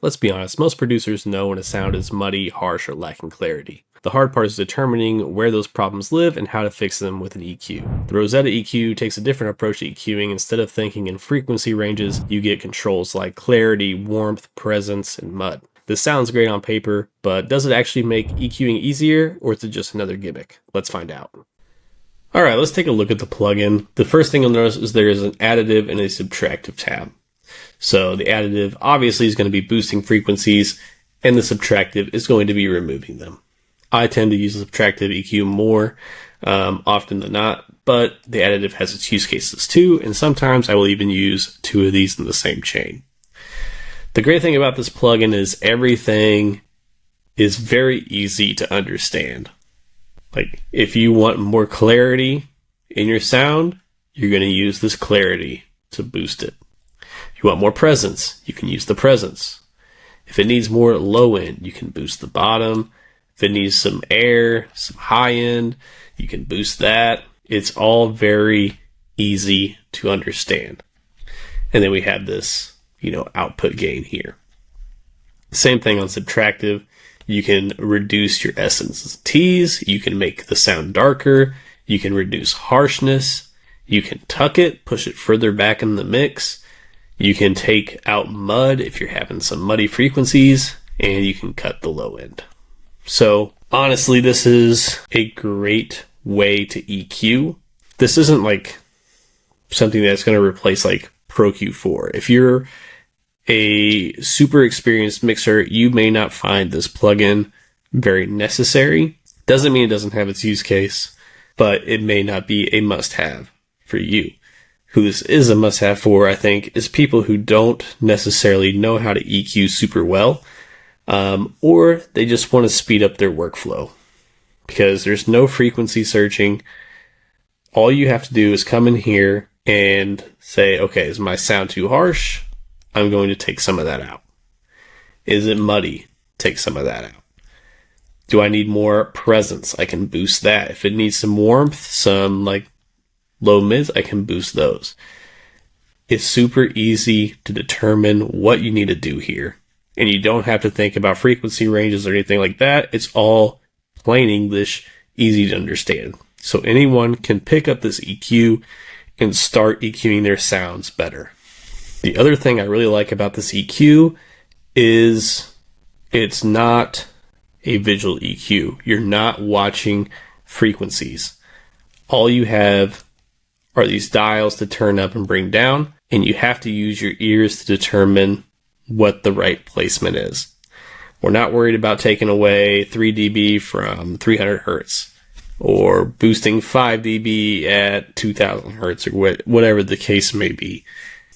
Let's be honest, most producers know when a sound is muddy, harsh, or lacking clarity. The hard part is determining where those problems live and how to fix them with an EQ. The Rosetta EQ takes a different approach to EQing. Instead of thinking in frequency ranges, you get controls like clarity, warmth, presence, and mud. This sounds great on paper, but does it actually make EQing easier, or is it just another gimmick? Let's find out. Alright, let's take a look at the plugin. The first thing you'll notice is there is an additive and a subtractive tab. So the additive obviously is going to be boosting frequencies, and the subtractive is going to be removing them. I tend to use the subtractive EQ more often than not, but the additive has its use cases too, and sometimes I will even use two of these in the same chain. The great thing about this plugin is everything is very easy to understand. Like, if you want more clarity in your sound, you're going to use this clarity to boost it. If you want more presence, you can use the presence. If it needs more low end, you can boost the bottom. If it needs some air, some high end, you can boost that. It's all very easy to understand. And then we have this, output gain here. Same thing on subtractive. You can reduce your SNTs, you can make the sound darker, you can reduce harshness, you can tuck it, push it further back in the mix, you can take out mud if you're having some muddy frequencies, and you can cut the low end. So honestly, this is a great way to EQ. This isn't like something that's going to replace like Pro Q4. If you're a super experienced mixer, you may not find this plugin very necessary. Doesn't mean it doesn't have its use case, but it may not be a must-have for you. Who this is a must-have for, I think, is people who don't necessarily know how to EQ super well, or they just want to speed up their workflow. Because there's no frequency searching. All you have to do is come in here and say, okay, is my sound too harsh? I'm going to take some of that out. Is it muddy? Take some of that out. Do I need more presence? I can boost that. If it needs some warmth, some like low mids, I can boost those. It's super easy to determine what you need to do here. And you don't have to think about frequency ranges or anything like that. It's all plain English, easy to understand. So anyone can pick up this EQ and start EQing their sounds better. The other thing I really like about this EQ is it's not a visual EQ. You're not watching frequencies. All you have are these dials to turn up and bring down, and you have to use your ears to determine what the right placement is. We're not worried about taking away 3 dB from 300 hertz or boosting 5 dB at 2000 hertz or whatever the case may be.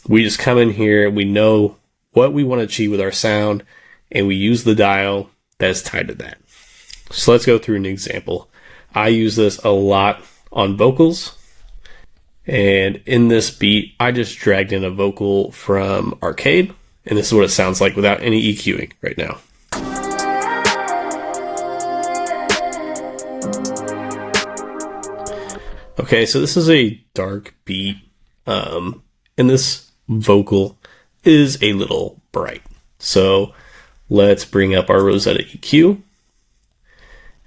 We just come in here, we know what we want to achieve with our sound, and we use the dial that's tied to that. So let's go through an example. I use this a lot on vocals, and in this beat, I just dragged in a vocal from Arcade, and this is what it sounds like without any EQing right now. Okay, so this is a dark beat, and this vocal is a little bright. So let's bring up our Rosetta EQ,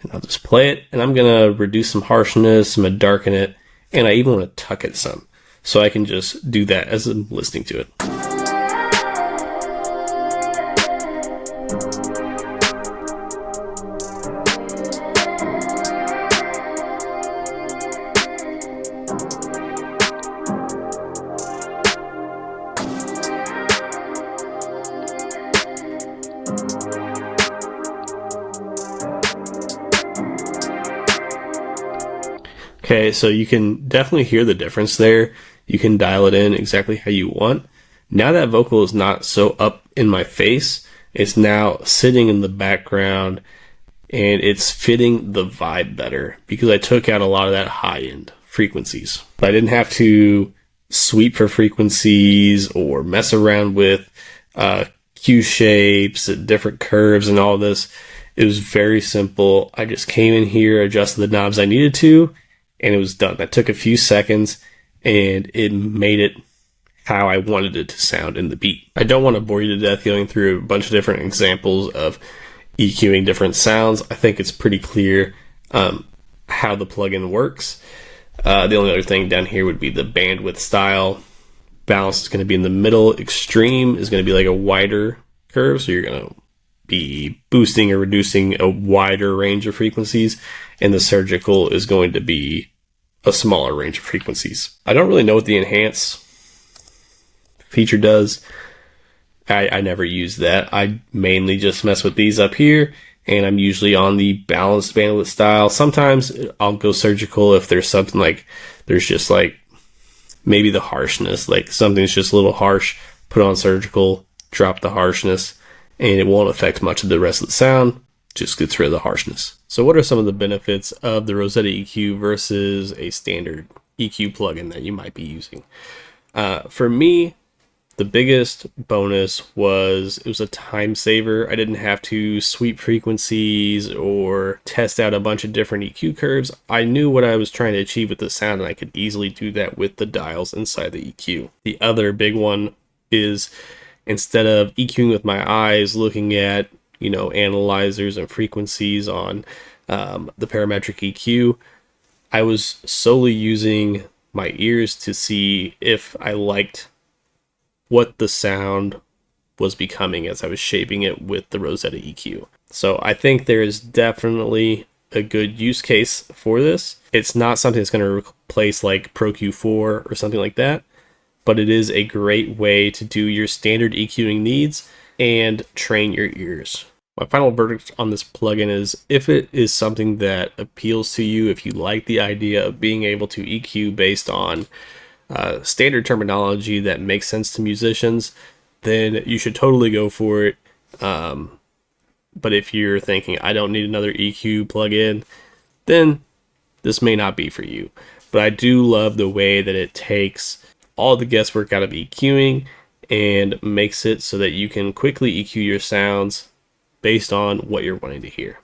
and I'll just play it, and I'm going to reduce some harshness, I'm going to darken it, and I even want to tuck it some. So I can just do that as I'm listening to it. Okay, so you can definitely hear the difference there. You can dial it in exactly how you want. Now that vocal is not so up in my face, it's now sitting in the background and it's fitting the vibe better because I took out a lot of that high-end frequencies. But I didn't have to sweep for frequencies or mess around with Q shapes and different curves and all this. It was very simple. I just came in here, adjusted the knobs I needed to, and it was done. That took a few seconds, and it made it how I wanted it to sound in the beat. I don't want to bore you to death going through a bunch of different examples of EQing different sounds. I think it's pretty clear how the plugin works. The only other thing down here would be the bandwidth style. Balance is going to be in the middle. Extreme is going to be like a wider curve, so you're going to be boosting or reducing a wider range of frequencies, and the surgical is going to be a smaller range of frequencies. I don't really know what the enhance feature does. I never use that. I mainly just mess with these up here, and I'm usually on the balanced bandwidth style. Sometimes I'll go surgical if there's something like, there's just like maybe the harshness, like something's just a little harsh, put on surgical, drop the harshness, and it won't affect much of the rest of the sound, just gets rid of the harshness. So what are some of the benefits of the Rosetta EQ versus a standard EQ plugin that you might be using? For me, the biggest bonus was it was a time saver. I didn't have to sweep frequencies or test out a bunch of different EQ curves. I knew what I was trying to achieve with the sound, and I could easily do that with the dials inside the EQ. The other big one is, instead of EQing with my eyes, looking at, analyzers and frequencies on the parametric EQ, I was solely using my ears to see if I liked what the sound was becoming as I was shaping it with the Rosetta EQ. So I think there is definitely a good use case for this. It's not something that's going to replace like Pro Q4 or something like that, but it is a great way to do your standard EQing needs and train your ears. My final verdict on this plugin is, if it is something that appeals to you, if you like the idea of being able to EQ based on standard terminology that makes sense to musicians, then you should totally go for it. But if you're thinking, I don't need another EQ plugin, then this may not be for you. But I do love the way that it takes all the guesswork out of EQing and makes it so that you can quickly EQ your sounds based on what you're wanting to hear.